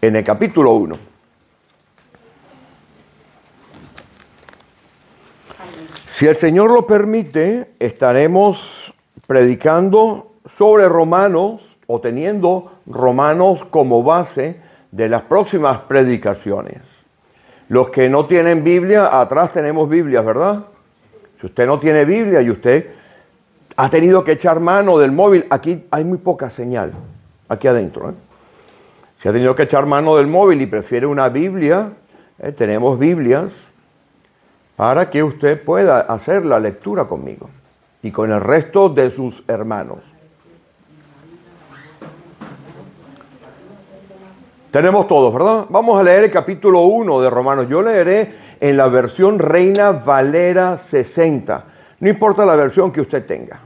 en el capítulo 1. Si el Señor lo permite, estaremos predicando sobre Romanos o teniendo Romanos como base de las próximas predicaciones. Los que no tienen Biblia, atrás tenemos Biblias, ¿verdad? Si usted no tiene Biblia y usted ha tenido que echar mano del móvil, aquí hay muy poca señal, aquí adentro. Si ha tenido que echar mano del móvil y prefiere una Biblia, tenemos Biblias para que usted pueda hacer la lectura conmigo y con el resto de sus hermanos. Tenemos todos, ¿verdad? Vamos a leer el capítulo 1 de Romanos. Yo leeré en la versión Reina Valera 60. No importa la versión que usted tenga.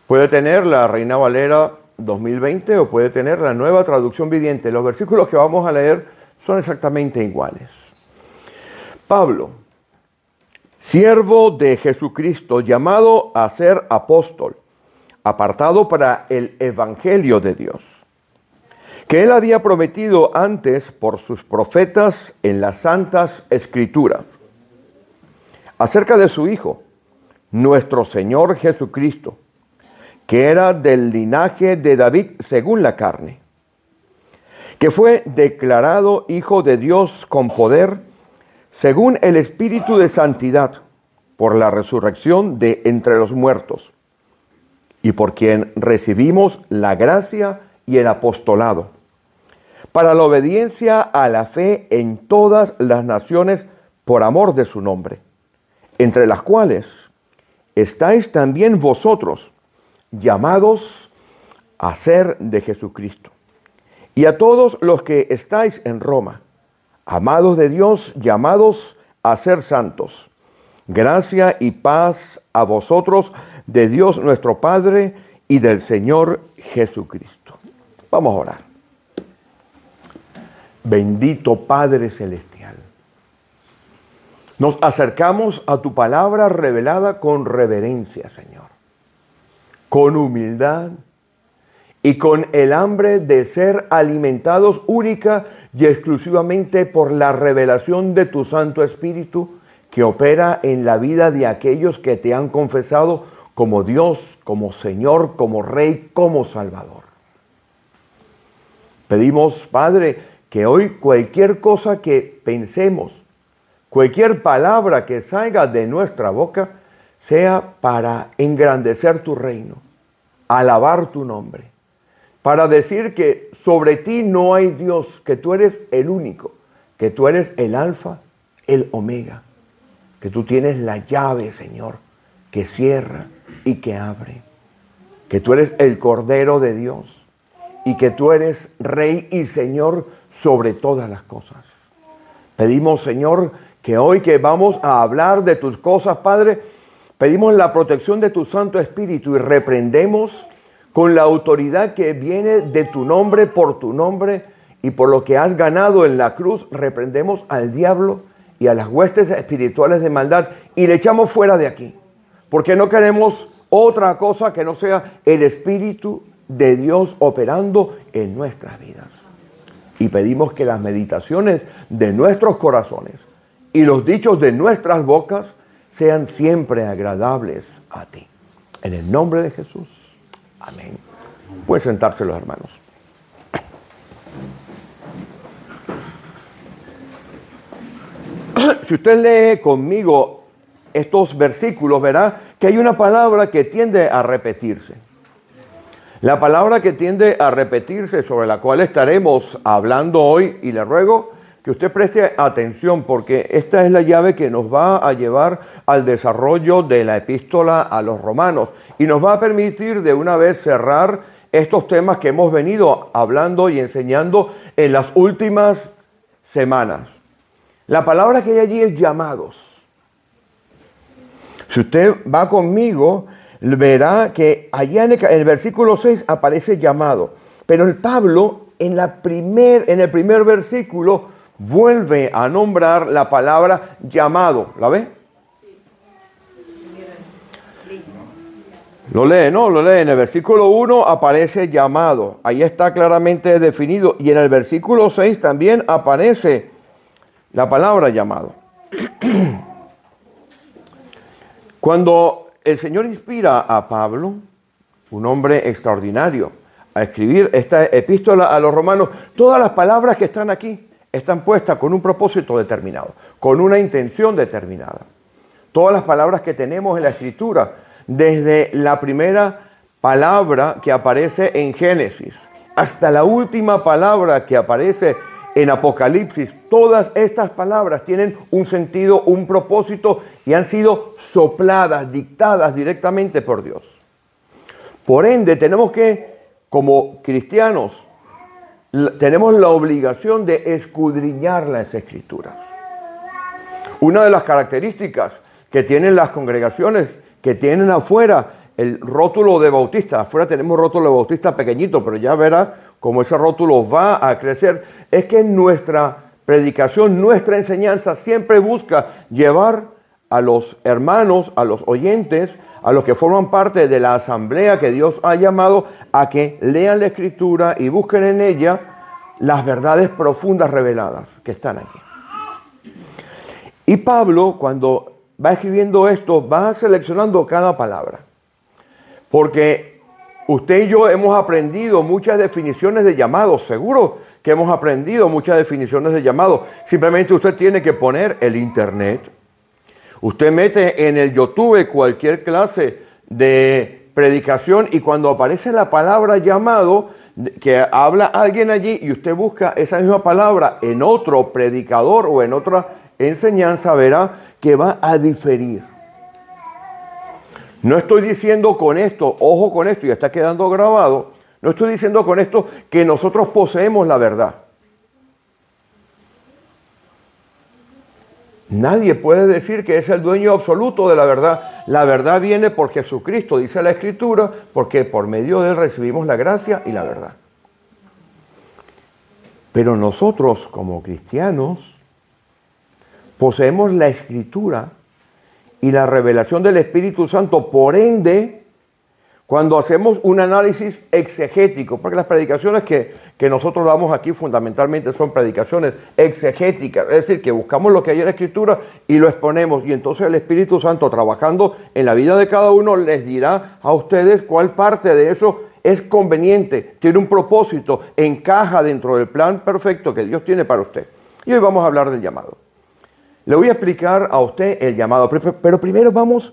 Puede tener la Reina Valera 2020 o puede tener la Nueva Traducción Viviente. Los versículos que vamos a leer son exactamente iguales. Pablo, siervo de Jesucristo, llamado a ser apóstol, apartado para el Evangelio de Dios, que él había prometido antes por sus profetas en las Santas Escrituras, acerca de su Hijo, nuestro Señor Jesucristo, que era del linaje de David según la carne, que fue declarado Hijo de Dios con poder, según el Espíritu de Santidad, por la resurrección de entre los muertos, y por quien recibimos la gracia y el apostolado, para la obediencia a la fe en todas las naciones por amor de su nombre, entre las cuales estáis también vosotros, llamados a ser de Jesucristo. Y a todos los que estáis en Roma, amados de Dios, llamados a ser santos, gracia y paz a vosotros de Dios nuestro Padre y del Señor Jesucristo. Vamos a orar. Bendito Padre Celestial, nos acercamos a tu palabra revelada con reverencia, Señor, con humildad y con el hambre de ser alimentados única y exclusivamente por la revelación de tu Santo Espíritu que opera en la vida de aquellos que te han confesado como Dios, como Señor, como Rey, como Salvador. Pedimos, Padre, que hoy cualquier cosa que pensemos, cualquier palabra que salga de nuestra boca, sea para engrandecer tu reino, alabar tu nombre, para decir que sobre ti no hay Dios, que tú eres el único, que tú eres el alfa, el omega, que tú tienes la llave, Señor, que cierra y que abre, que tú eres el Cordero de Dios y que tú eres Rey y Señor sobre todas las cosas. Pedimos, Señor, que hoy que vamos a hablar de tus cosas, Padre, pedimos la protección de tu Santo Espíritu y reprendemos con la autoridad que viene de tu nombre, por tu nombre y por lo que has ganado en la cruz, reprendemos al diablo y a las huestes espirituales de maldad y le echamos fuera de aquí, porque no queremos otra cosa que no sea el Espíritu de Dios operando en nuestras vidas. Y pedimos que las meditaciones de nuestros corazones y los dichos de nuestras bocas sean siempre agradables a ti. En el nombre de Jesús. Amén. Pueden sentarse los hermanos. Si usted lee conmigo estos versículos, verá que hay una palabra que tiende a repetirse. La palabra que tiende a repetirse, sobre la cual estaremos hablando hoy, y le ruego que usted preste atención porque esta es la llave que nos va a llevar al desarrollo de la epístola a los romanos y nos va a permitir de una vez cerrar estos temas que hemos venido hablando y enseñando en las últimas semanas. La palabra que hay allí es llamados. Si usted va conmigo, verá que allá en el versículo 6 aparece llamado. Pero el Pablo en el primer versículo vuelve a nombrar la palabra llamado. ¿La ve? Lo lee, ¿no? Lo lee. En el versículo 1 aparece llamado. Ahí está claramente definido. Y en el versículo 6 también aparece la palabra llamado. Cuando el Señor inspira a Pablo, un hombre extraordinario, a escribir esta epístola a los romanos, todas las palabras que están aquí están puestas con un propósito determinado, con una intención determinada. Todas las palabras que tenemos en la Escritura, desde la primera palabra que aparece en Génesis hasta la última palabra que aparece en Apocalipsis, todas estas palabras tienen un sentido, un propósito y han sido sopladas, dictadas directamente por Dios. Por ende, tenemos que, como cristianos, tenemos la obligación de escudriñar las Escrituras. Una de las características que tienen las congregaciones que tienen afuera el rótulo de bautista, afuera tenemos un rótulo de bautista pequeñito, pero ya verá cómo ese rótulo va a crecer, es que nuestra predicación, nuestra enseñanza siempre busca llevar a los hermanos, a los oyentes, a los que forman parte de la asamblea que Dios ha llamado a que lean la Escritura y busquen en ella las verdades profundas reveladas que están aquí. Y Pablo, cuando va escribiendo esto, va seleccionando cada palabra. Porque usted y yo hemos aprendido muchas definiciones de llamado. Seguro que hemos aprendido muchas definiciones de llamado. Simplemente usted tiene que poner el internet. Usted mete en el YouTube cualquier clase de predicación y cuando aparece la palabra llamado, que habla alguien allí y usted busca esa misma palabra en otro predicador o en otra enseñanza, verá que va a diferir. No estoy diciendo con esto, ojo con esto, y está quedando grabado, no estoy diciendo con esto que nosotros poseemos la verdad. Nadie puede decir que es el dueño absoluto de la verdad. La verdad viene por Jesucristo, dice la Escritura, porque por medio de él recibimos la gracia y la verdad. Pero nosotros como cristianos poseemos la Escritura y la revelación del Espíritu Santo. Por ende, cuando hacemos un análisis exegético, porque las predicaciones que nosotros damos aquí fundamentalmente son predicaciones exegéticas, es decir, que buscamos lo que hay en la Escritura y lo exponemos, y entonces el Espíritu Santo, trabajando en la vida de cada uno, les dirá a ustedes cuál parte de eso es conveniente, tiene un propósito, encaja dentro del plan perfecto que Dios tiene para usted. Y hoy vamos a hablar del llamado. Le voy a explicar a usted el llamado, pero primero vamos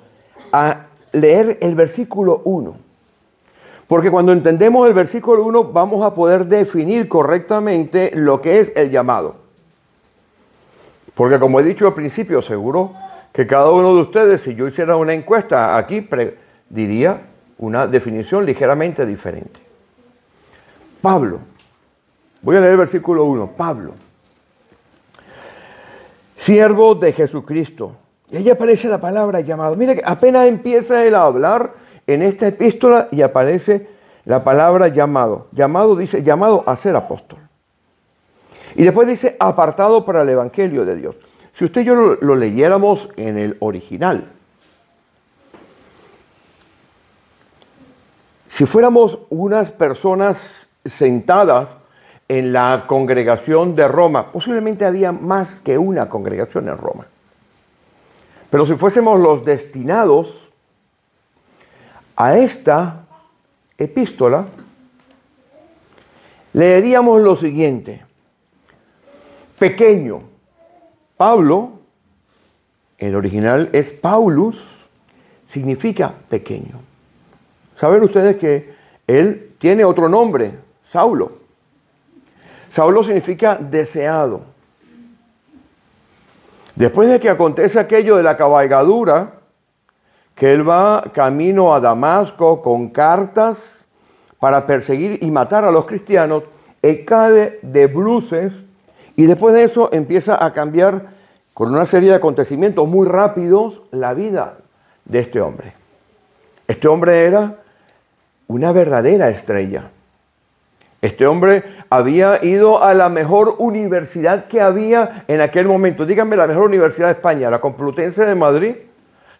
a leer el versículo 1. Porque cuando entendemos el versículo 1 vamos a poder definir correctamente lo que es el llamado. Porque como he dicho al principio, seguro que cada uno de ustedes, si yo hiciera una encuesta aquí, diría una definición ligeramente diferente. Pablo, voy a leer el versículo 1. Pablo, siervo de Jesucristo. Y ahí aparece la palabra llamado. Mira que apenas empieza él a hablar en esta epístola y aparece la palabra llamado. Llamado dice, llamado a ser apóstol. Y después dice, apartado para el evangelio de Dios. Si usted y yo lo leyéramos en el original, si fuéramos unas personas sentadas en la congregación de Roma, posiblemente había más que una congregación en Roma. Pero si fuésemos los destinados a esta epístola, leeríamos lo siguiente. Pequeño. Pablo, el original es Paulus, significa pequeño. ¿Saben ustedes que él tiene otro nombre? Saulo. Saulo significa deseado. Después de que acontece aquello de la cabalgadura, que él va camino a Damasco con cartas para perseguir y matar a los cristianos, él cae de bruces y después de eso empieza a cambiar con una serie de acontecimientos muy rápidos la vida de este hombre. Este hombre era una verdadera estrella. Este hombre había ido a la mejor universidad que había en aquel momento. Díganme la mejor universidad de España, la Complutense de Madrid,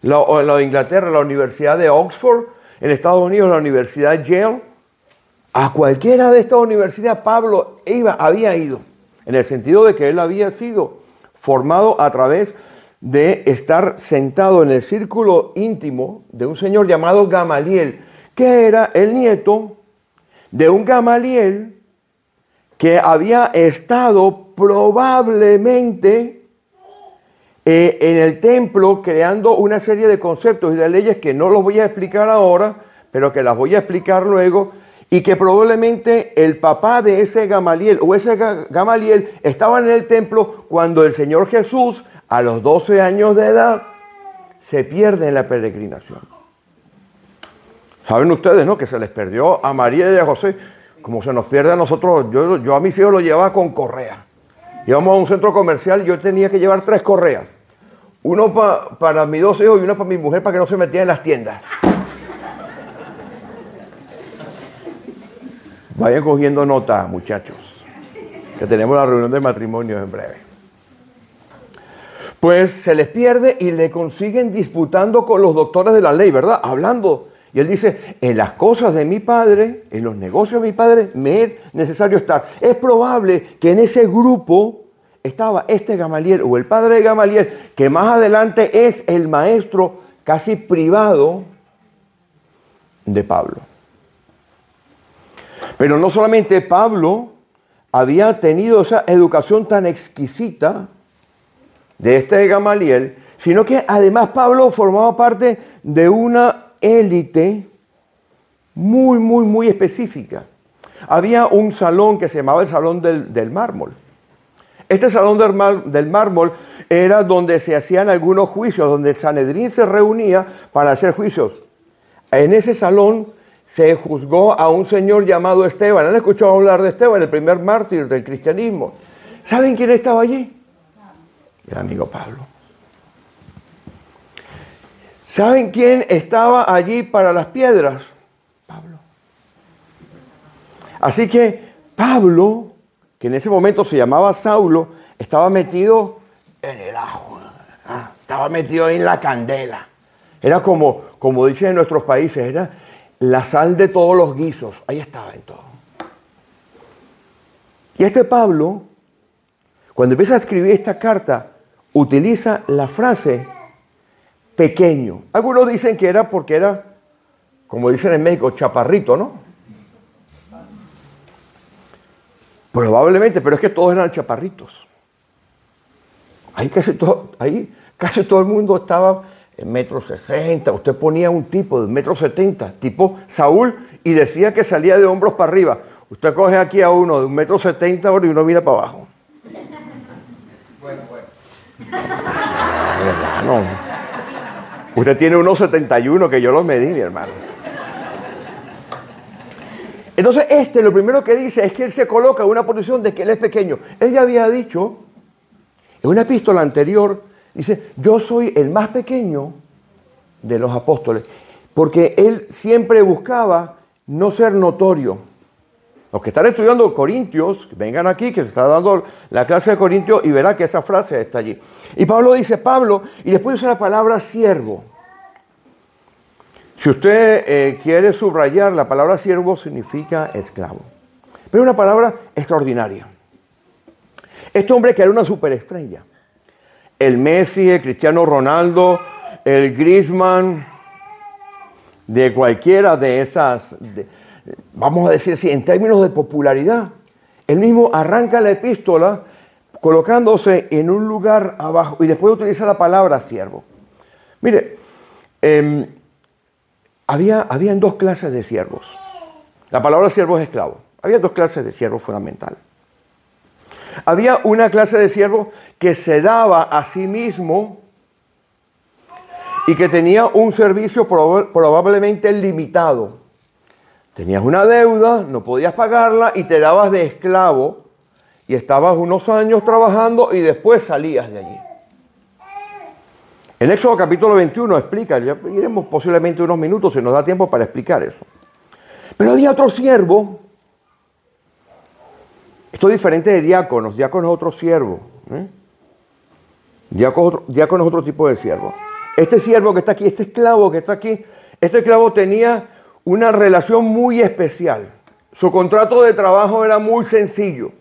la de Inglaterra, la Universidad de Oxford, en Estados Unidos, la Universidad Yale. A cualquiera de estas universidades Pablo había ido, en el sentido de que él había sido formado a través de estar sentado en el círculo íntimo de un señor llamado Gamaliel, que era el nieto de un Gamaliel que había estado probablemente en el templo creando una serie de conceptos y de leyes que no los voy a explicar ahora, pero que las voy a explicar luego, y que probablemente el papá de ese Gamaliel o ese Gamaliel estaba en el templo cuando el Señor Jesús, a los 12 años de edad, se pierde en la peregrinación. Saben ustedes, ¿no?, que se les perdió a María y a José, como se nos pierde a nosotros. Yo a mis hijos los llevaba con correa. Íbamos a un centro comercial y yo tenía que llevar 3 correas. Uno para mis 2 hijos y uno para mi mujer para que no se metieran en las tiendas. Vayan cogiendo nota, muchachos, que tenemos la reunión de matrimonio en breve. Pues se les pierde y le consiguen disputando con los doctores de la ley, ¿verdad? Hablando. Y él dice, en las cosas de mi padre, en los negocios de mi padre, me es necesario estar. Es probable que en ese grupo estaba este Gamaliel o el padre de Gamaliel, que más adelante es el maestro casi privado de Pablo. Pero no solamente Pablo había tenido esa educación tan exquisita de este Gamaliel, sino que además Pablo formaba parte de una élite muy específica. Había un salón que se llamaba el Salón del Mármol. Este Salón del Mármol era donde se hacían algunos juicios, donde el Sanedrín se reunía para hacer juicios. En ese salón se juzgó a un señor llamado Esteban. ¿Han escuchado hablar de Esteban, el primer mártir del cristianismo? ¿Saben quién estaba allí? El amigo Pablo. ¿Saben quién estaba allí para las piedras? Pablo. Así que Pablo, que en ese momento se llamaba Saulo, estaba metido en el ajo, estaba metido en la candela. Era como dicen en nuestros países, era la sal de todos los guisos. Ahí estaba en todo. Y este Pablo, cuando empieza a escribir esta carta, utiliza la frase pequeño. Algunos dicen que era porque era, como dicen en México, chaparrito, ¿no? Probablemente, pero es que todos eran chaparritos. Ahí casi todo el mundo estaba en 1,60 m. Usted ponía un tipo de 1,70 m, tipo Saúl, y decía que salía de hombros para arriba. Usted coge aquí a uno de 1,70 m y uno mira para abajo. Bueno. Hermano, usted tiene 1,71 que yo los medí, mi hermano. Entonces lo primero que dice es que él se coloca en una posición de que él es pequeño. Él ya había dicho, en una epístola anterior, dice, yo soy el más pequeño de los apóstoles, porque él siempre buscaba no ser notorio. Los que están estudiando Corintios, vengan aquí, que se está dando la clase de Corintios y verá que esa frase está allí. Y Pablo dice, y después usa la palabra siervo. Si usted quiere subrayar, la palabra siervo significa esclavo. Pero es una palabra extraordinaria. Este hombre que era una superestrella. El Messi, el Cristiano Ronaldo, el Griezmann, de cualquiera de esas, vamos a decir así, en términos de popularidad. Él mismo arranca la epístola colocándose en un lugar abajo y después utiliza la palabra siervo. Mire, habían 2 clases de siervos. La palabra siervo es esclavo. Había 2 clases de siervos fundamentales. Había una clase de siervo que se daba a sí mismo y que tenía un servicio probablemente limitado. Tenías una deuda, no podías pagarla y te dabas de esclavo y estabas unos años trabajando y después salías de allí. En Éxodo capítulo 21 explica, ya iremos posiblemente unos minutos si nos da tiempo para explicar eso. Pero había otro siervo. Esto es diferente de diáconos. Diácono es otro siervo. Diácono es otro tipo de siervo. Este siervo que está aquí, este esclavo que está aquí, este esclavo tenía una relación muy especial. Su contrato de trabajo era muy sencillo.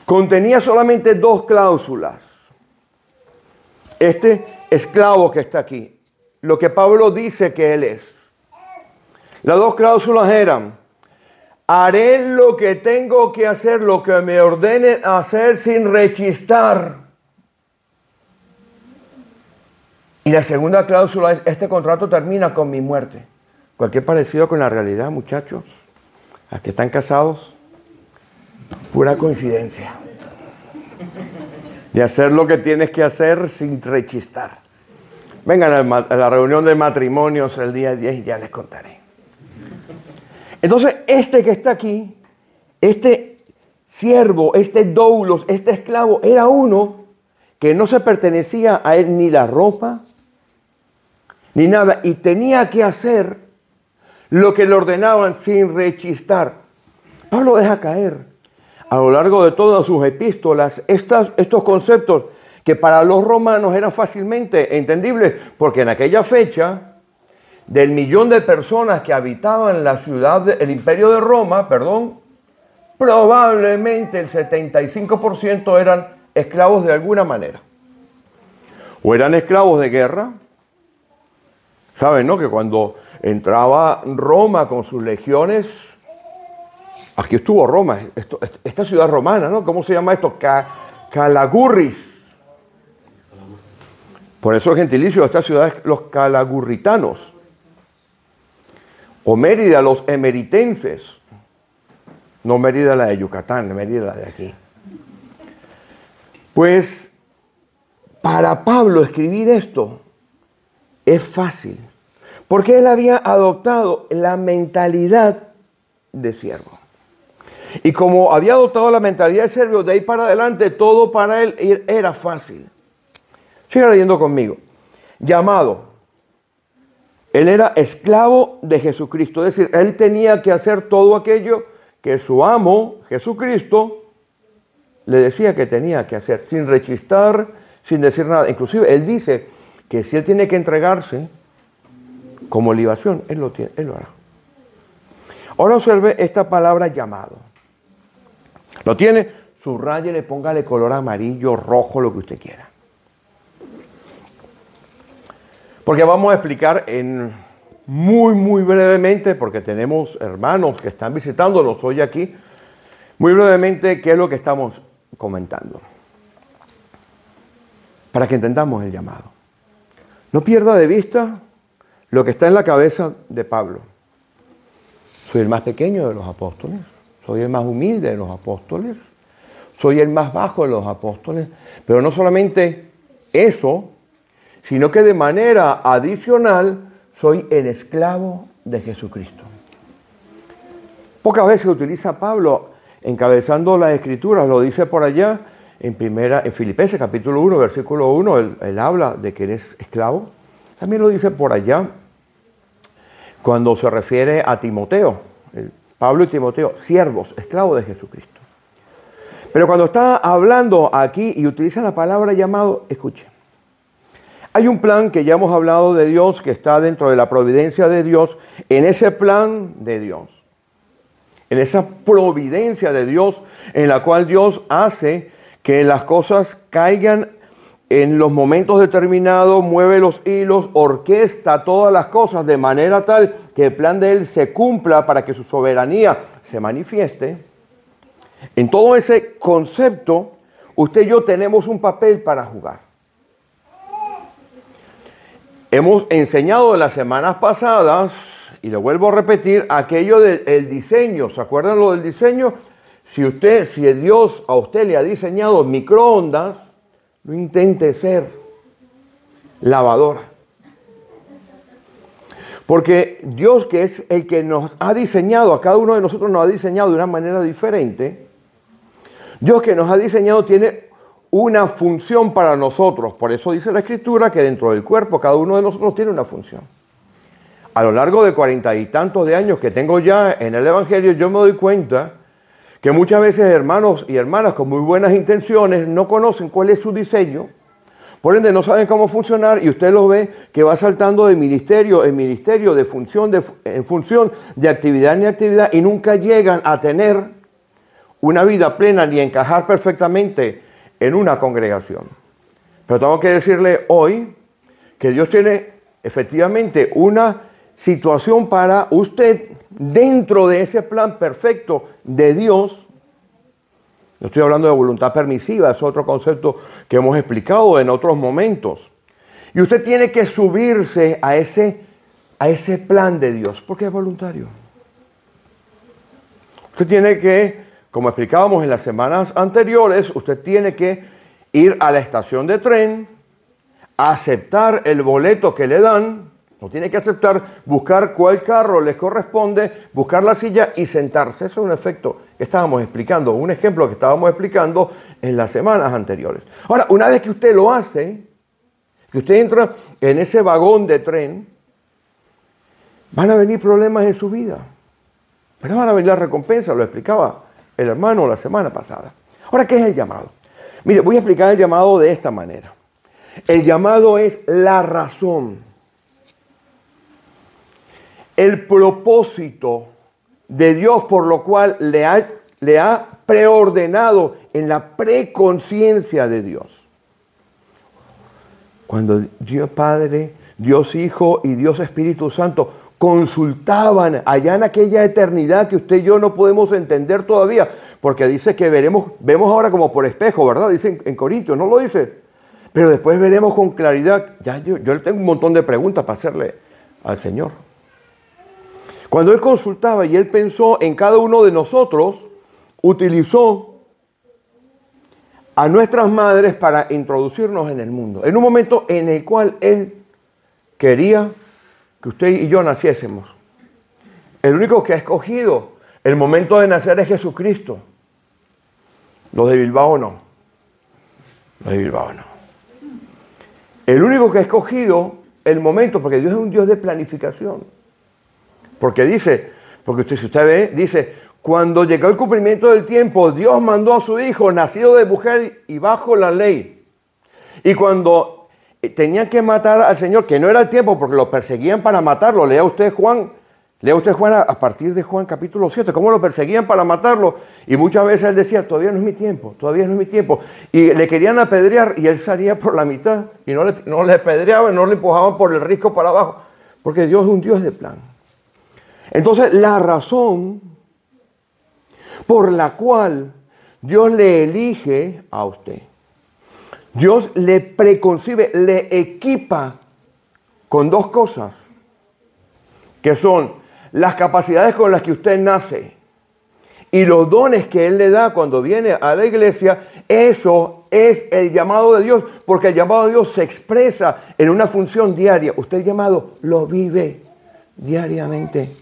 Contenía solamente 2 cláusulas. Este esclavo que está aquí, lo que Pablo dice que él es. Las 2 cláusulas eran: haré lo que tengo que hacer, lo que me ordene hacer sin rechistar. Y la segunda cláusula es: este contrato termina con mi muerte. Cualquier parecido con la realidad, muchachos, a que están casados, pura coincidencia. De hacer lo que tienes que hacer sin rechistar. Vengan a la reunión de matrimonios el día 10 y ya les contaré. Entonces, este que está aquí, este siervo, este doulos, este esclavo, era uno que no se pertenecía a él ni la ropa, ni nada, y tenía que hacer lo que le ordenaban sin rechistar. Pablo deja caer a lo largo de todas sus epístolas estos conceptos que para los romanos eran fácilmente entendibles, porque en aquella fecha, del 1.000.000 de personas que habitaban la ciudad, el imperio de Roma, probablemente el 75% eran esclavos de alguna manera. O eran esclavos de guerra. Saben, ¿no? Que cuando entraba Roma con sus legiones, aquí estuvo Roma, esta ciudad romana, ¿no? ¿Cómo se llama esto? Calagurris. Por eso el gentilicio de esta ciudad es los calagurritanos. O Mérida, los emeritenses. No Mérida la de Yucatán, Mérida la de aquí. Pues para Pablo escribir esto es fácil, porque él había adoptado la mentalidad de siervo. Y como había adoptado la mentalidad de siervo, de ahí para adelante todo para él era fácil. Siga leyendo conmigo. Llamado. Él era esclavo de Jesucristo, es decir, él tenía que hacer todo aquello que su amo, Jesucristo, le decía que tenía que hacer, sin rechistar, sin decir nada. Inclusive él dice que si él tiene que entregarse como libación, él lo hará. Ahora observe esta palabra llamado. Lo tiene, subrayele, póngale color amarillo, rojo, lo que usted quiera. Porque vamos a explicar muy brevemente, porque tenemos hermanos que están visitándonos hoy aquí, muy brevemente qué es lo que estamos comentando. Para que entendamos el llamado. No pierda de vista lo que está en la cabeza de Pablo. Soy el más pequeño de los apóstoles, soy el más humilde de los apóstoles, soy el más bajo de los apóstoles, pero no solamente eso, sino que de manera adicional soy el esclavo de Jesucristo. Pocas veces utiliza Pablo encabezando las escrituras, lo dice por allá en Filipenses capítulo 1, versículo 1, él habla de que eres esclavo. También lo dice por allá cuando se refiere a Timoteo, Pablo y Timoteo, siervos, esclavos de Jesucristo. Pero cuando está hablando aquí y utiliza la palabra llamado, escuche. Hay un plan que ya hemos hablado de Dios, que está dentro de la providencia de Dios. En ese plan de Dios, en esa providencia de Dios, en la cual Dios hace que las cosas caigan en los momentos determinados, mueve los hilos, orquesta todas las cosas de manera tal que el plan de Él se cumpla para que su soberanía se manifieste. En todo ese concepto, usted y yo tenemos un papel para jugar. Hemos enseñado en las semanas pasadas, y lo vuelvo a repetir, aquello del diseño. ¿Se acuerdan lo del diseño? Si Dios a usted le ha diseñado microondas, no intente ser lavadora. Porque Dios, que es el que nos ha diseñado, a cada uno de nosotros nos ha diseñado de una manera diferente, Dios que nos ha diseñado tiene una función para nosotros. Por eso dice la Escritura que dentro del cuerpo cada uno de nosotros tiene una función. A lo largo de 40 y tantos de años que tengo ya en el Evangelio, yo me doy cuenta que muchas veces hermanos y hermanas con muy buenas intenciones no conocen cuál es su diseño, Por ende, no saben cómo funcionar y usted lo ve que va saltando de ministerio en ministerio, de función en función, de actividad en actividad y nunca llegan a tener una vida plena ni encajar perfectamente en una congregación. Pero tengo que decirle hoy que Dios tiene efectivamente una situación para usted dentro de ese plan perfecto de Dios. No estoy hablando de voluntad permisiva, es otro concepto que hemos explicado en otros momentos. Y usted tiene que subirse a ese plan de Dios, porque es voluntario. Usted tiene que, como explicábamos en las semanas anteriores, usted tiene que ir a la estación de tren, aceptar el boleto que le dan, no tiene que aceptar, buscar cuál carro les corresponde, buscar la silla y sentarse. Eso es un efecto que estábamos explicando, un ejemplo que estábamos explicando en las semanas anteriores. Ahora, una vez que usted lo hace, que usted entra en ese vagón de tren, van a venir problemas en su vida, pero van a venir las recompensas, lo explicaba el hermano la semana pasada. Ahora, ¿qué es el llamado? Mire, voy a explicar el llamado de esta manera. El llamado es la razón, el propósito de Dios por lo cual le ha preordenado en la preconciencia de Dios. Cuando Dios Padre, Dios Hijo y Dios Espíritu Santo consultaban allá en aquella eternidad que usted y yo no podemos entender todavía, porque dice que vemos ahora como por espejo, ¿verdad? Dice en Corintios, ¿no lo dice? Pero después veremos con claridad. Ya yo le tengo un montón de preguntas para hacerle al Señor. Cuando Él consultaba y Él pensó en cada uno de nosotros, utilizó a nuestras madres para introducirnos en el mundo. En un momento en el cual Él quería que usted y yo naciésemos. El único que ha escogido el momento de nacer es Jesucristo. Los de Bilbao no. Los de Bilbao no. El único que ha escogido el momento, porque Dios es un Dios de planificación. Porque si usted ve, dice, cuando llegó el cumplimiento del tiempo, Dios mandó a su Hijo, nacido de mujer y bajo la ley. Y cuando tenían que matar al Señor, que no era el tiempo, porque lo perseguían para matarlo. Lea usted Juan a partir de Juan capítulo 7, cómo lo perseguían para matarlo. Y muchas veces él decía, todavía no es mi tiempo, todavía no es mi tiempo. Y le querían apedrear y él salía por la mitad. Y no le apedreaban, no le empujaban por el risco para abajo. Porque Dios es un Dios de plan. Entonces, la razón por la cual Dios le elige a usted, Dios le preconcibe, le equipa con dos cosas, que son las capacidades con las que usted nace y los dones que Él le da cuando viene a la iglesia. Eso es el llamado de Dios, porque el llamado de Dios se expresa en una función diaria. Usted el llamado lo vive diariamente.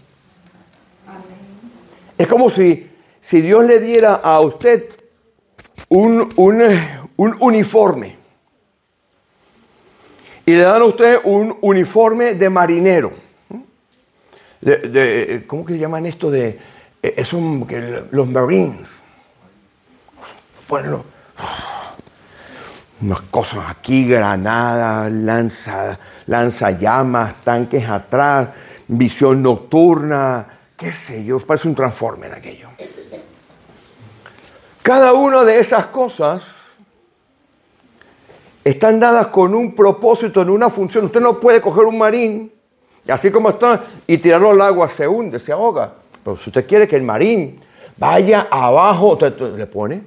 Es como si Dios le diera a usted un uniforme. Y le dan a usted un uniforme de marinero. ¿Cómo que llaman esto? Los Marines. Bueno, unas cosas aquí, granadas, lanzallamas, tanques atrás, visión nocturna. Qué sé yo, parece un Transformer aquello. Cada una de esas cosas están dadas con un propósito, en una función. Usted no puede coger un marín, así como está, y tirarlo al agua, se hunde, se ahoga. Pero si usted quiere que el marín vaya abajo, usted le pone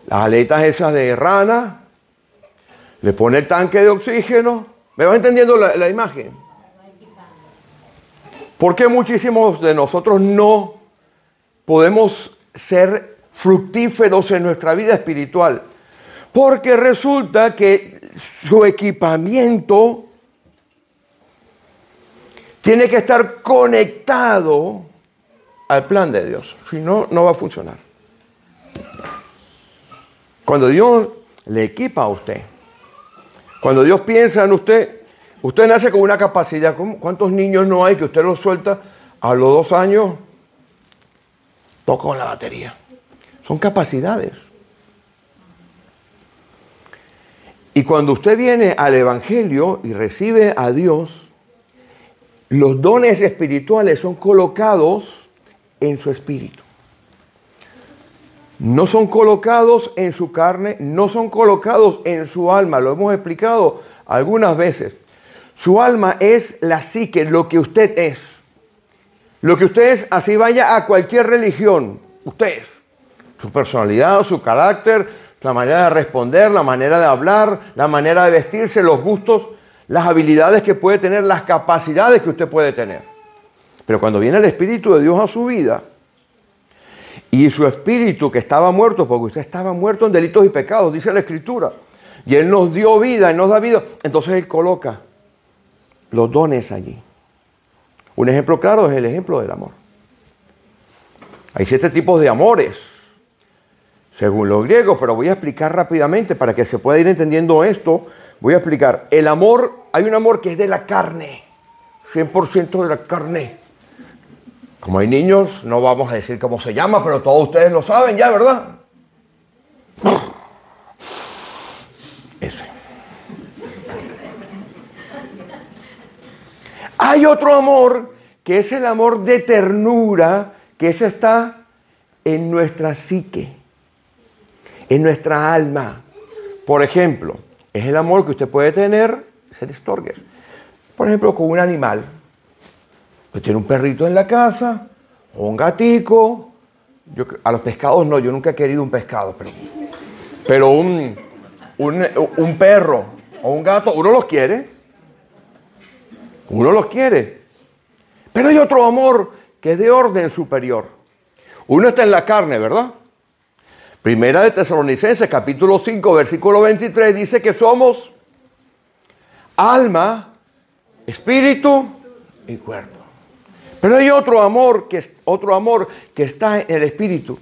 las aletas esas de rana, le pone el tanque de oxígeno. ¿Me va entendiendo la imagen? ¿Por qué muchísimos de nosotros no podemos ser fructíferos en nuestra vida espiritual? Porque resulta que su equipamiento tiene que estar conectado al plan de Dios. Si no, no va a funcionar. Cuando Dios le equipa a usted, cuando Dios piensa en usted, usted nace con una capacidad. ¿Cuántos niños no hay que usted los suelta a los 2 años? Tocan la batería. Son capacidades. Y cuando usted viene al Evangelio y recibe a Dios, los dones espirituales son colocados en su espíritu. No son colocados en su carne, no son colocados en su alma. Lo hemos explicado algunas veces. Su alma es la psique, lo que usted es. Lo que usted es, así vaya a cualquier religión. Usted es. Su personalidad, su carácter, la manera de responder, la manera de hablar, la manera de vestirse, los gustos, las habilidades que puede tener, las capacidades que usted puede tener. Pero cuando viene el Espíritu de Dios a su vida, y su espíritu que estaba muerto, porque usted estaba muerto en delitos y pecados, dice la Escritura, y Él nos dio vida, Él nos da vida, entonces Él coloca los dones allí. Un ejemplo claro es el ejemplo del amor. Hay 7 tipos de amores, según los griegos, pero voy a explicar rápidamente para que se pueda ir entendiendo esto. Voy a explicar. El amor, hay un amor que es de la carne, 100% de la carne. Como hay niños, no vamos a decir cómo se llama, pero todos ustedes lo saben ya, ¿verdad? Ese. Hay otro amor que es el amor de ternura, que ese está en nuestra psique, en nuestra alma. Por ejemplo, es el amor que usted puede tener, ser estorgues. Por ejemplo, con un animal. Usted tiene un perrito en la casa, o un gatico. A los pescados no, yo nunca he querido un pescado, pero un perro o un gato, uno los quiere. Uno los quiere. Pero hay otro amor que es de orden superior. Uno está en la carne, ¿verdad? Primera de Tesalonicenses, capítulo 5, versículo 23, dice que somos alma, espíritu y cuerpo. Pero hay otro amor que está en el espíritu.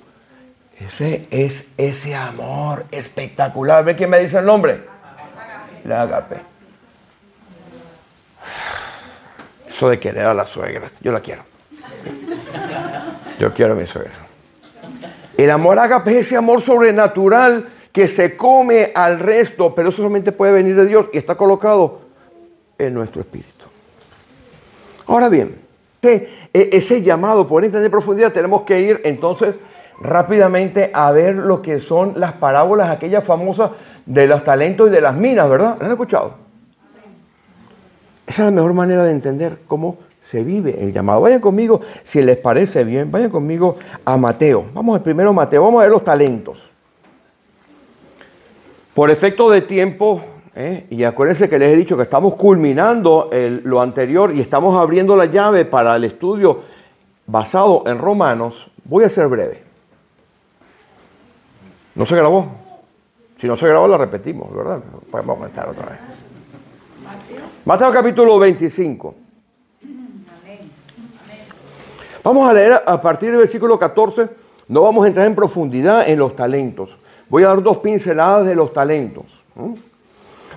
Ese es ese amor espectacular. ¿Ve quién me dice el nombre? La ágape. Eso de querer a la suegra. Yo la quiero. Yo quiero a mi suegra. El amor ágape es ese amor sobrenatural que se come al resto, pero eso solamente puede venir de Dios y está colocado en nuestro espíritu. Ahora bien, ese llamado, por entender en profundidad, tenemos que ir entonces rápidamente a ver lo que son las parábolas, aquellas famosas de los talentos y de las minas, ¿verdad? ¿Las han escuchado? Esa es la mejor manera de entender cómo se vive el llamado. Vayan conmigo, si les parece bien, vayan conmigo a Mateo. Vamos al primero Mateo, vamos a ver los talentos. Por efecto de tiempo, y acuérdense que les he dicho que estamos culminando lo anterior y estamos abriendo la llave para el estudio basado en Romanos. Voy a ser breve. ¿No se grabó? Si no se grabó, la repetimos, ¿verdad? Podemos comentar otra vez. Mateo capítulo 25. Vamos a leer a partir del versículo 14. No vamos a entrar en profundidad en los talentos. Voy a dar 2 pinceladas de los talentos.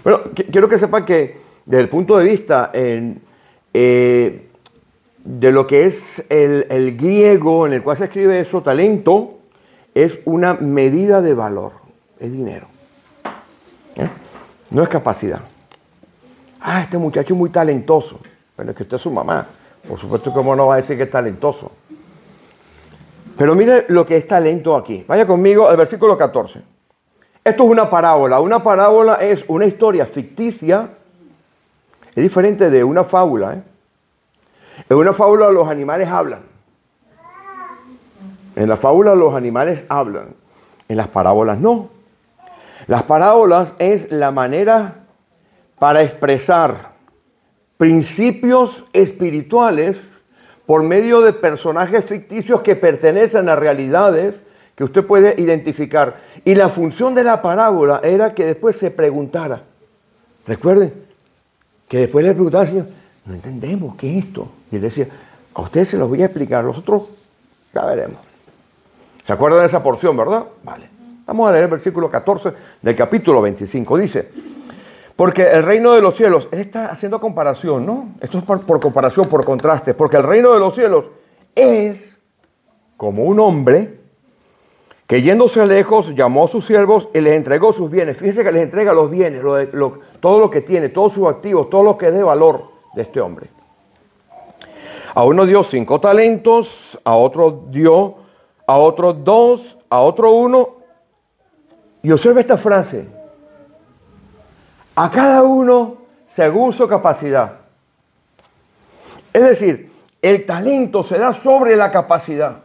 Bueno, quiero que sepan que desde el punto de vista de lo que es el griego en el cual se escribe eso, talento es una medida de valor, es dinero. No es capacidad. Ah, este muchacho es muy talentoso. Bueno, es que usted es su mamá. Por supuesto, ¿cómo no va a decir que es talentoso? Pero mire lo que es talento aquí. Vaya conmigo al versículo 14. Esto es una parábola. Una parábola es una historia ficticia. Es diferente de una fábula. En una fábula los animales hablan. En la fábula los animales hablan. En las parábolas no. Las parábolas es la manera para expresar principios espirituales por medio de personajes ficticios que pertenecen a realidades que usted puede identificar. Y la función de la parábola era que después se preguntara. Recuerden que después le preguntaba al Señor, no entendemos qué es esto. Y él decía, a ustedes se los voy a explicar, nosotros ya veremos. ¿Se acuerdan de esa porción, verdad? Vale. Vamos a leer el versículo 14 del capítulo 25. Dice, porque el reino de los cielos, él está haciendo comparación, ¿no? Esto es por comparación, por contraste. Porque el reino de los cielos es como un hombre que yéndose lejos llamó a sus siervos y les entregó sus bienes. Fíjense que les entrega los bienes, todo lo que tiene, todos sus activos, todo lo que es de valor de este hombre. A uno dio 5 talentos, a otro dio, a otro 2, a otro 1. Y observa esta frase: a cada uno según su capacidad. Es decir, el talento se da sobre la capacidad.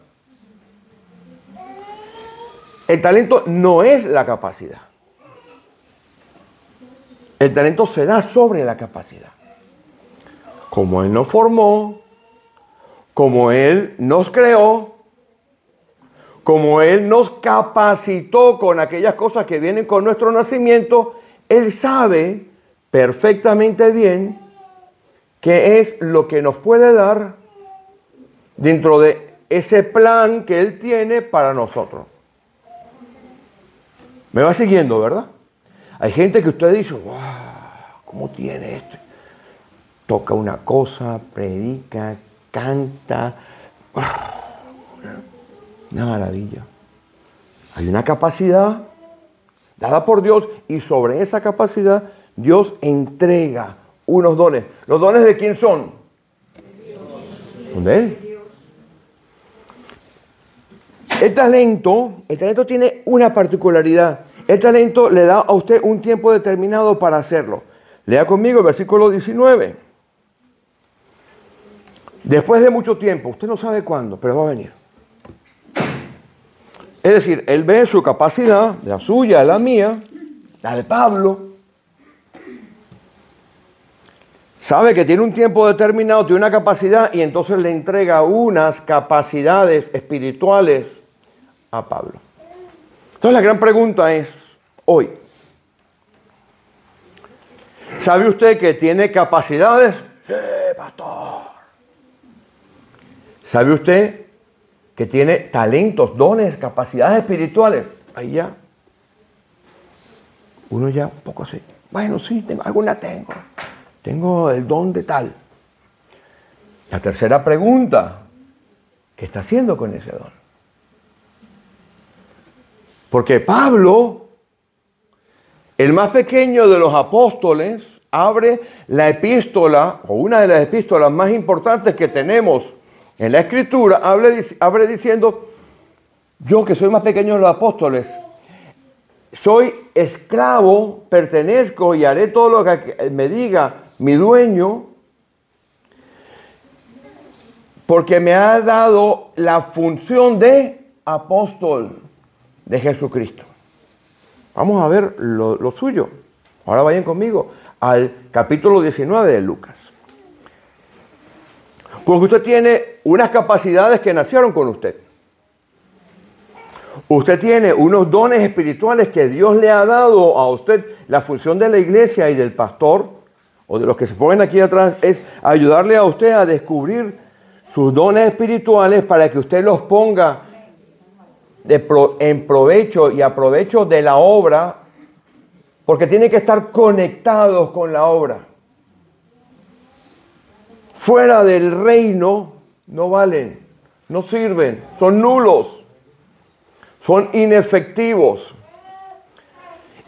El talento no es la capacidad. El talento se da sobre la capacidad. Como Él nos formó, como Él nos creó, como Él nos capacitó con aquellas cosas que vienen con nuestro nacimiento, Él sabe perfectamente bien qué es lo que nos puede dar dentro de ese plan que Él tiene para nosotros. Me va siguiendo, ¿verdad? Hay gente que usted dice, wow, ¿cómo tiene esto? Toca una cosa, predica, canta. Una maravilla. Hay una capacidad dada por Dios y sobre esa capacidad Dios entrega unos dones. ¿Los dones de quién son? Son de Él. El talento tiene una particularidad. El talento le da a usted un tiempo determinado para hacerlo. Lea conmigo el versículo 19. Después de mucho tiempo, usted no sabe cuándo, pero va a venir. Es decir, Él ve su capacidad, la suya, la mía, la de Pablo. Sabe que tiene un tiempo determinado, tiene una capacidad y entonces le entrega unas capacidades espirituales a Pablo. Entonces la gran pregunta es, hoy, ¿sabe usted que tiene capacidades? Sí, pastor. ¿Sabe usted que tiene talentos, dones, capacidades espirituales? Ahí ya. Uno ya un poco así. Bueno, sí, alguna tengo. Tengo el don de tal. La tercera pregunta, ¿qué está haciendo con ese don? Porque Pablo, el más pequeño de los apóstoles, abre la epístola, o una de las epístolas más importantes que tenemos en la Escritura, abre diciendo, yo que soy más pequeño de los apóstoles, soy esclavo, pertenezco y haré todo lo que me diga mi dueño, porque me ha dado la función de apóstol de Jesucristo. Vamos a ver lo suyo. Ahora vayan conmigo al capítulo 19 de Lucas. Porque usted tiene unas capacidades que nacieron con usted. Usted tiene unos dones espirituales que Dios le ha dado a usted. La función de la iglesia y del pastor, o de los que se ponen aquí atrás, es ayudarle a usted a descubrir sus dones espirituales para que usted los ponga en provecho y a provecho de la obra, porque tienen que estar conectados con la obra. Fuera del reino no valen, no sirven, son nulos, son inefectivos.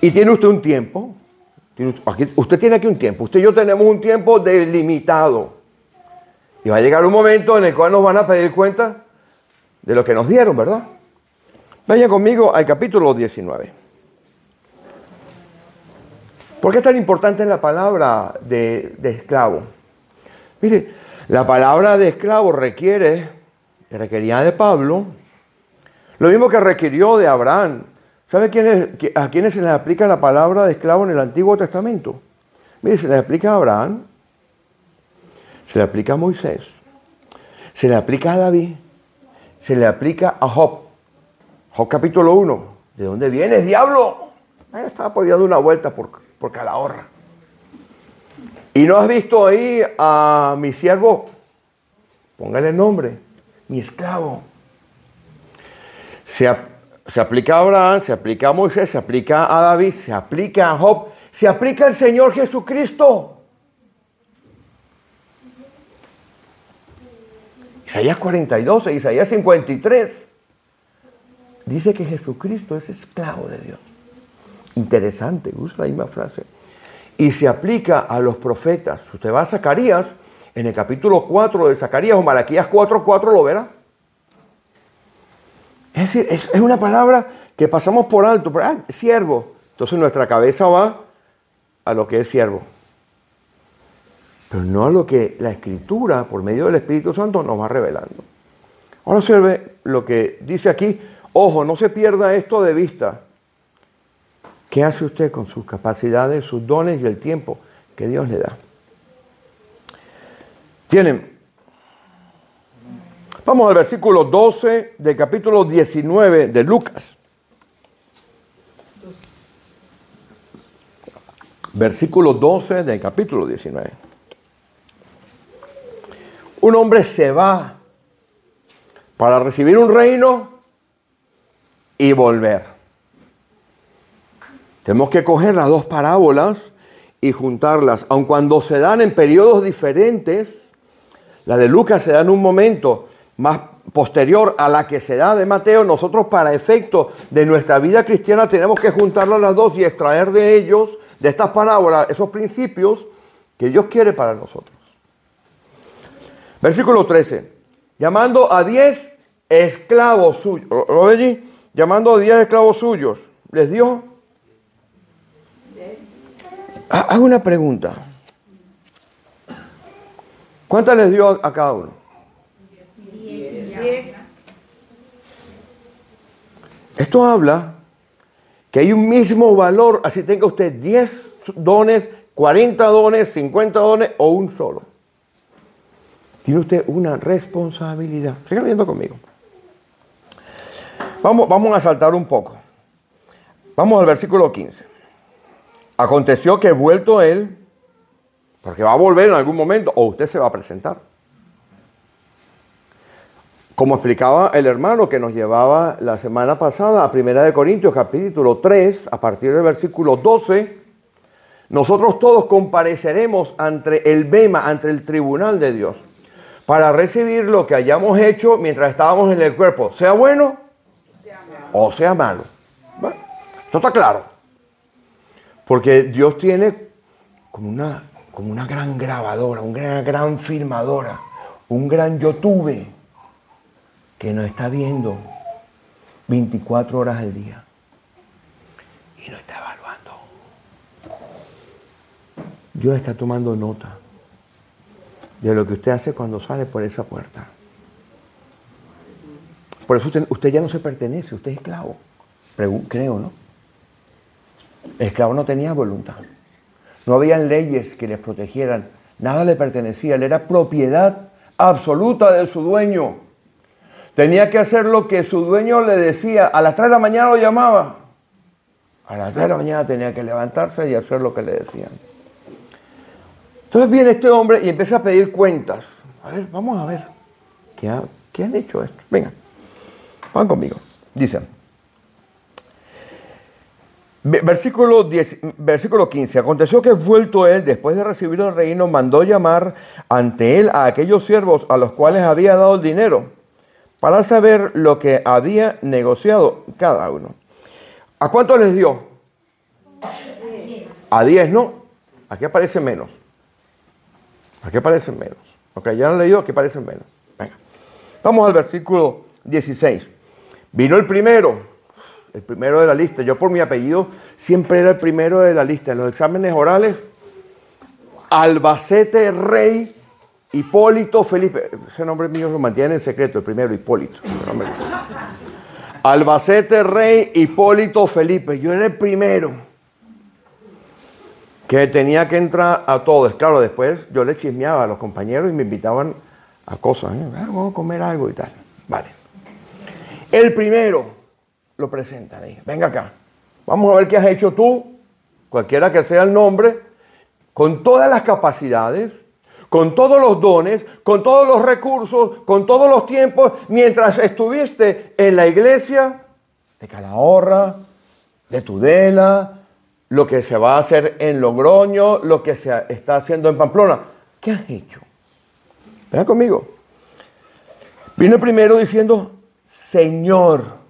Y tiene usted un tiempo, usted tiene aquí un tiempo, usted y yo tenemos un tiempo delimitado. Y va a llegar un momento en el cual nos van a pedir cuenta de lo que nos dieron, ¿verdad? Vaya conmigo al capítulo 19. ¿Por qué es tan importante la palabra de esclavo? Mire, la palabra de esclavo requería de Pablo, lo mismo que requirió de Abraham. ¿Sabe a quiénes se les aplica la palabra de esclavo en el Antiguo Testamento? Mire, se les aplica a Abraham, se le aplica a Moisés, se le aplica a David, se le aplica a Job. Job capítulo 1. ¿De dónde vienes, diablo? Estaba por dando una vuelta por Calahorra. ¿Y no has visto ahí a mi siervo? Póngale el nombre, mi esclavo. Se aplica a Abraham, se aplica a Moisés, se aplica a David, se aplica a Job, se aplica al Señor Jesucristo. Isaías 42 e Isaías 53. dice que Jesucristo es esclavo de Dios. Interesante, usa la misma frase. Y se aplica a los profetas. Si usted va a Zacarías, en el capítulo 4 de Zacarías o Malaquías 4:4 lo verá. Es decir, es una palabra que pasamos por alto. Pero, siervo. Entonces nuestra cabeza va a lo que es siervo. Pero no a lo que la Escritura, por medio del Espíritu Santo, nos va revelando. Ahora observe lo que dice aquí. Ojo, no se pierda esto de vista. ¿Qué hace usted con sus capacidades, sus dones y el tiempo que Dios le da? Tienen. Vamos al versículo 12 del capítulo 19 de Lucas. Versículo 12 del capítulo 19. Un hombre se va para recibir un reino y volver. Tenemos que coger las dos parábolas y juntarlas, aun cuando se dan en periodos diferentes. La de Lucas se da en un momento más posterior a la que se da de Mateo. Nosotros, para efecto de nuestra vida cristiana, tenemos que juntarlas las dos y extraer de ellos, de estas parábolas, esos principios que Dios quiere para nosotros. Versículo 13. Llamando a 10 esclavos suyos. ¿Lo ve allí? Llamando a 10 esclavos suyos. ¿Les dio? Hago una pregunta. ¿Cuántas les dio a cada uno? 10. Esto habla que hay un mismo valor, así tenga usted 10 dones, 40 dones, 50 dones o un solo. Tiene usted una responsabilidad. Sigan leyendo conmigo. Vamos a saltar un poco. Vamos al versículo 15. Aconteció que vuelto él, porque va a volver en algún momento, o usted se va a presentar. Como explicaba el hermano que nos llevaba la semana pasada a 1 Corintios capítulo 3, a partir del versículo 12, nosotros todos compareceremos ante el bema, ante el tribunal de Dios, para recibir lo que hayamos hecho mientras estábamos en el cuerpo, sea bueno o sea malo. ¿Bueno? Esto está claro. Porque Dios tiene como una gran grabadora, una gran filmadora, un gran YouTube que nos está viendo 24 horas al día y nos está evaluando. Dios está tomando nota de lo que usted hace cuando sale por esa puerta. Por eso usted ya no se pertenece, usted es esclavo. Creo, ¿no? El esclavo no tenía voluntad. No habían leyes que les protegieran. Nada le pertenecía. Él era propiedad absoluta de su dueño. Tenía que hacer lo que su dueño le decía. A las 3 de la mañana lo llamaba. A las 3 de la mañana tenía que levantarse y hacer lo que le decían. Entonces viene este hombre y empieza a pedir cuentas. A ver, vamos a ver. ¿Qué han hecho esto? Venga, van conmigo. Dicen. Versículo 15. Aconteció que vuelto él, después de recibir el reino, mandó llamar ante él a aquellos siervos a los cuales había dado el dinero, para saber lo que había negociado cada uno. ¿A cuánto les dio? A 10, ¿no? Aquí aparece menos. Aquí aparecen menos. Ok, ya han leído, aquí aparecen menos. Venga. Vamos al versículo 16. Vino el primero de la lista. Yo por mi apellido siempre era el primero de la lista. En los exámenes orales, Albacete Rey Hipólito Felipe. Ese nombre mío lo mantiene en secreto, el primero, Hipólito. Albacete Rey Hipólito Felipe. Yo era el primero que tenía que entrar a todos. Claro, después yo le chismeaba a los compañeros y me invitaban a cosas. Vamos a comer algo y tal. Vale. El primero lo presenta, dije, venga acá, vamos a ver qué has hecho tú, cualquiera que sea el nombre, con todas las capacidades, con todos los dones, con todos los recursos, con todos los tiempos, mientras estuviste en la iglesia de Calahorra, de Tudela, lo que se va a hacer en Logroño, lo que se está haciendo en Pamplona. ¿Qué has hecho? Venga conmigo. Vino primero diciendo, Señor.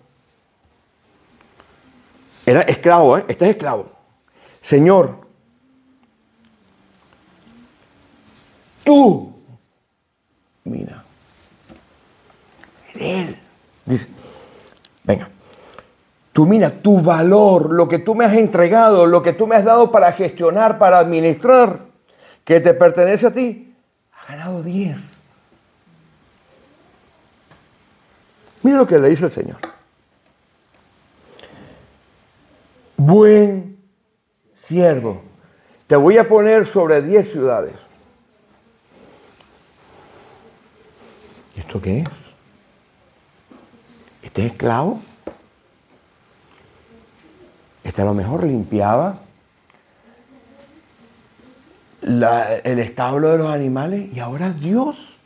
Era esclavo, ¿eh? Este es esclavo. Señor, tú, mira, él, dice, venga, tú mira, tu valor, lo que tú me has entregado, lo que tú me has dado para gestionar, para administrar, que te pertenece a ti, ha ganado 10. Mira lo que le dice el Señor. Buen siervo, te voy a poner sobre 10 ciudades. ¿Y esto qué es? ¿Este es esclavo? Este a lo mejor limpiaba el establo de los animales y ahora Dios.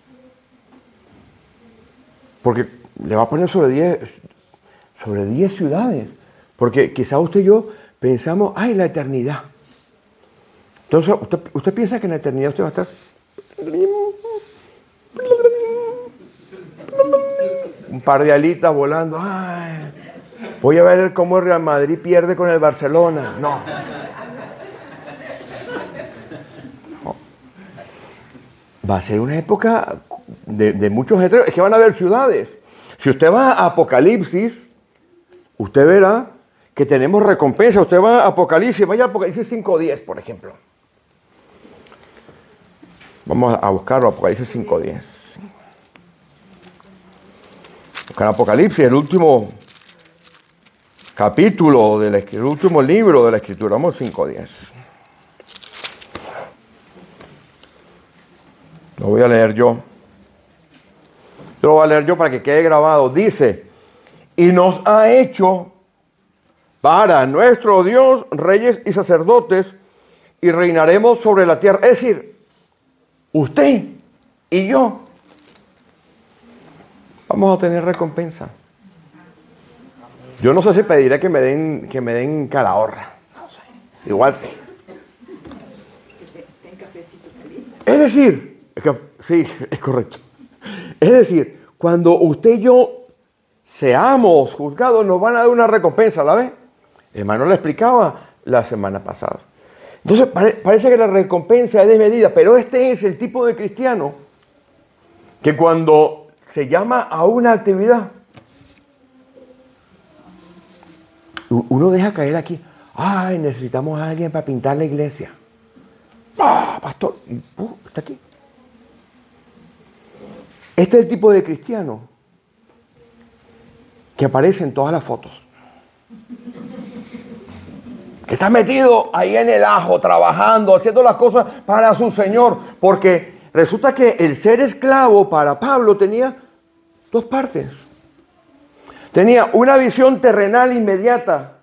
Porque le va a poner sobre 10 ciudades. Porque quizá usted y yo pensamos, ay, la eternidad. Entonces, usted piensa que en la eternidad usted va a estar un par de alitas volando. Ay, voy a ver cómo el Real Madrid pierde con el Barcelona. No. Va a ser una época de muchos estrenos. Es que van a haber ciudades. Si usted va a Apocalipsis, usted verá que tenemos recompensa. Usted va a Apocalipsis, vaya a Apocalipsis 5:10, por ejemplo. Vamos a buscarlo, Apocalipsis 5:10. Buscar Apocalipsis, el último capítulo, el último libro de la Escritura. Vamos 5:10. Lo voy a leer yo. Lo voy a leer yo para que quede grabado. Dice, y nos ha hecho para nuestro Dios reyes y sacerdotes y reinaremos sobre la tierra. Es decir, usted y yo vamos a tener recompensa. Yo no sé si pediré que me den calahorra. No sé. Igual sí. Es decir, sí, es correcto. Es decir, cuando usted y yo seamos juzgados, nos van a dar una recompensa, ¿la ve? El hermano le explicaba la semana pasada. Entonces, parece que la recompensa es desmedida, pero este es el tipo de cristiano que cuando se llama a una actividad, uno deja caer aquí, ay, necesitamos a alguien para pintar la iglesia. Ah, pastor, está aquí. Este es el tipo de cristiano que aparece en todas las fotos. Que está metido ahí en el ajo, trabajando, haciendo las cosas para su Señor. Porque resulta que el ser esclavo para Pablo tenía dos partes. Tenía una visión terrenal inmediata.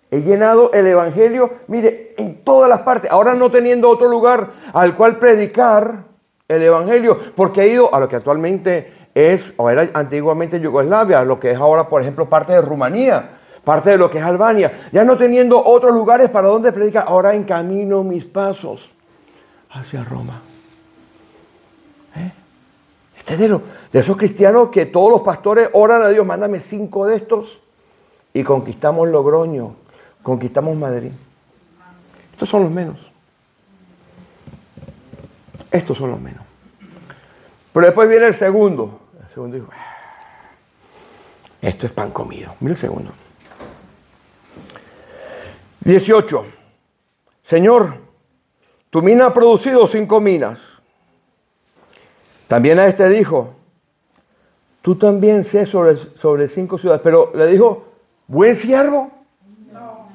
He llenado el evangelio, mire, en todas las partes. Ahora no teniendo otro lugar al cual predicar el evangelio, porque he ido a lo que actualmente es, o era antiguamente Yugoslavia, lo que es ahora, por ejemplo, parte de Rumanía, parte de lo que es Albania. Ya no teniendo otros lugares para donde predicar, ahora encamino mis pasos hacia Roma. Este es de esos cristianos que todos los pastores oran a Dios, mándame 5 de estos y conquistamos Logroño, conquistamos Madrid. Estos son los menos. Estos son los menos. Pero después viene el segundo. El segundo dijo, esto es pan comido. Mira el segundo. 18. Señor, tu mina ha producido 5 minas. También a este dijo, tú también sé sobre 5 ciudades. Pero le dijo, ¿buen siervo? No.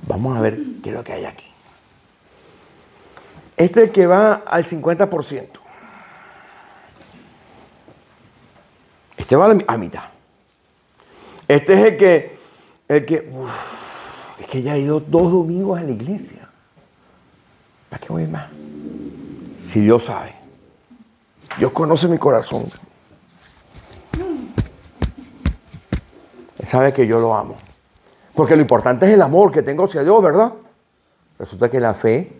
Vamos a ver qué es lo que hay aquí. Este es el que va al 50%. Este va a mitad. Este es el que es que ya he ido 2 domingos a la iglesia. ¿Para qué voy más? Si Dios sabe. Dios conoce mi corazón. Él sabe que yo lo amo. Porque lo importante es el amor que tengo hacia Dios, ¿verdad? Resulta que la fe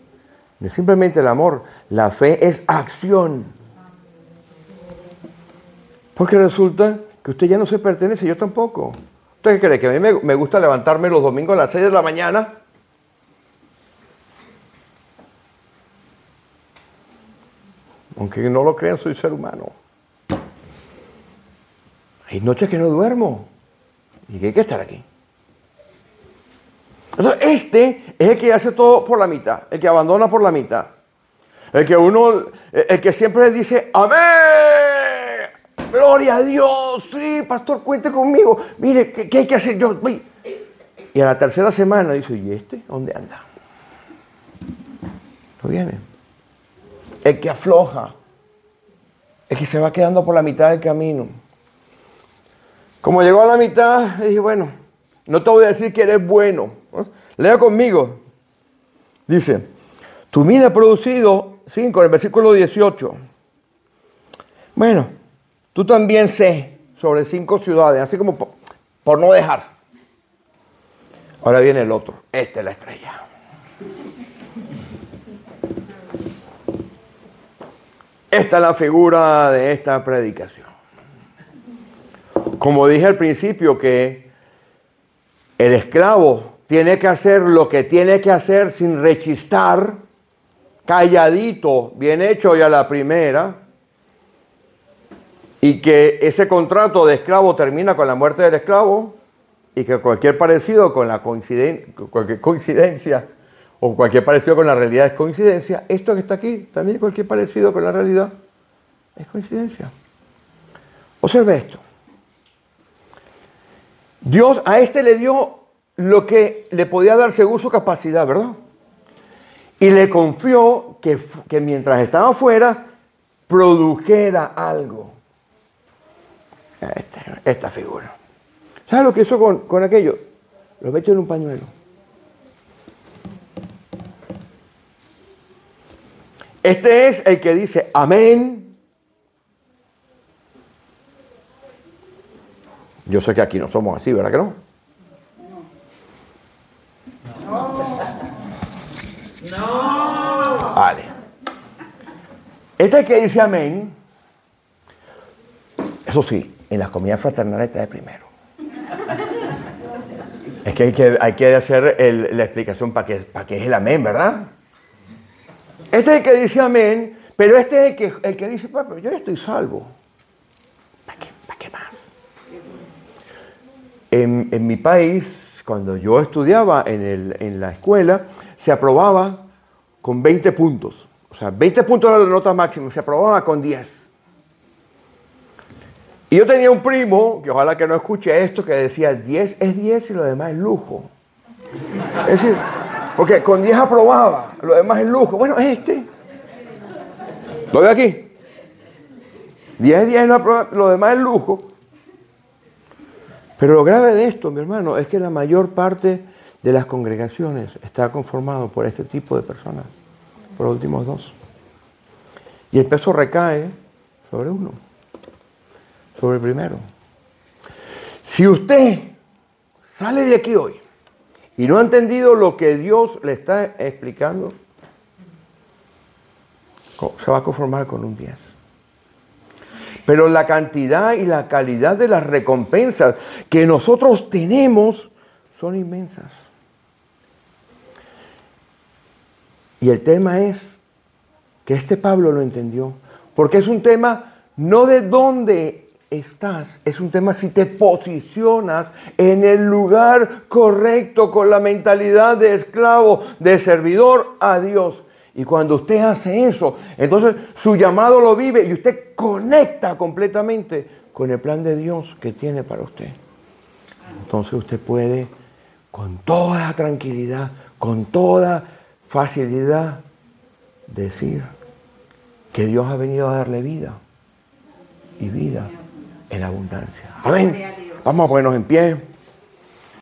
no es simplemente el amor. La fe es acción. Porque resulta que usted ya no se pertenece, yo tampoco. ¿Usted qué cree? ¿Que a mí me gusta levantarme los domingos a las 6 de la mañana? Aunque no lo crean, soy ser humano. Hay noches que no duermo y que hay que estar aquí. Entonces, este es el que hace todo por la mitad, el que abandona por la mitad. El que siempre dice, amén, gloria a Dios, sí, pastor, cuente conmigo, mire, ¿qué hay que hacer yo? Y a la tercera semana dice, ¿y este? ¿Dónde anda? No viene. El que afloja, el que se va quedando por la mitad del camino. Como llegó a la mitad, dije, bueno, no te voy a decir que eres bueno. Lea conmigo. Dice, tu vida ha producido 5, en el versículo 18. Bueno, tú también sé sobre 5 ciudades, así como por no dejar. Ahora viene el otro. Esta es la estrella. Esta es la figura de esta predicación. Como dije al principio, que el esclavo tiene que hacer lo que tiene que hacer sin rechistar, calladito, bien hecho y a la primera, y que ese contrato de esclavo termina con la muerte del esclavo, y que cualquier parecido con cualquier coincidencia o cualquier parecido con la realidad es coincidencia. Esto que está aquí, también cualquier parecido con la realidad es coincidencia. Observe esto. Dios a este le dio lo que le podía dar según su capacidad, ¿verdad? Y le confió que mientras estaba afuera, produjera algo. Esta figura. ¿Sabes lo que hizo con aquello? Lo metió en un pañuelo. Este es el que dice amén. Yo sé que aquí no somos así, ¿verdad que no? No. Vale. Este es el que dice amén. Eso sí, en las comidas fraternales está de primero. Es que hay que hacer la explicación para qué es el amén, ¿verdad? Este es el que dice amén, pero este es el que dice, pero yo ya estoy salvo. ¿Para qué más? En mi país, cuando yo estudiaba en la escuela, se aprobaba con 20 puntos. O sea, 20 puntos era la nota máxima, se aprobaba con 10. Y yo tenía un primo, que ojalá que no escuche esto, que decía 10 es 10 y lo demás es lujo. Es decir, porque con 10 aprobaba, lo demás es lujo. Bueno, es este. Lo veo aquí. 10 es 10 lo demás es lujo. Pero lo grave de esto, mi hermano, es que la mayor parte de las congregaciones está conformado por este tipo de personas, por los últimos 2. Y el peso recae sobre uno, sobre el primero. Si usted sale de aquí hoy y no ha entendido lo que Dios le está explicando, se va a conformar con un 10. Pero la cantidad y la calidad de las recompensas que nosotros tenemos son inmensas. Y el tema es que Pablo lo entendió, porque es un tema no de dónde estás, es un tema si te posicionas en el lugar correcto con la mentalidad de esclavo, de servidor a Dios. Y cuando usted hace eso, entonces su llamado lo vive y usted conecta completamente con el plan de Dios que tiene para usted. Entonces usted puede con toda tranquilidad, con toda facilidad decir que Dios ha venido a darle vida y vida en abundancia. Amén. Vamos a ponernos en pie.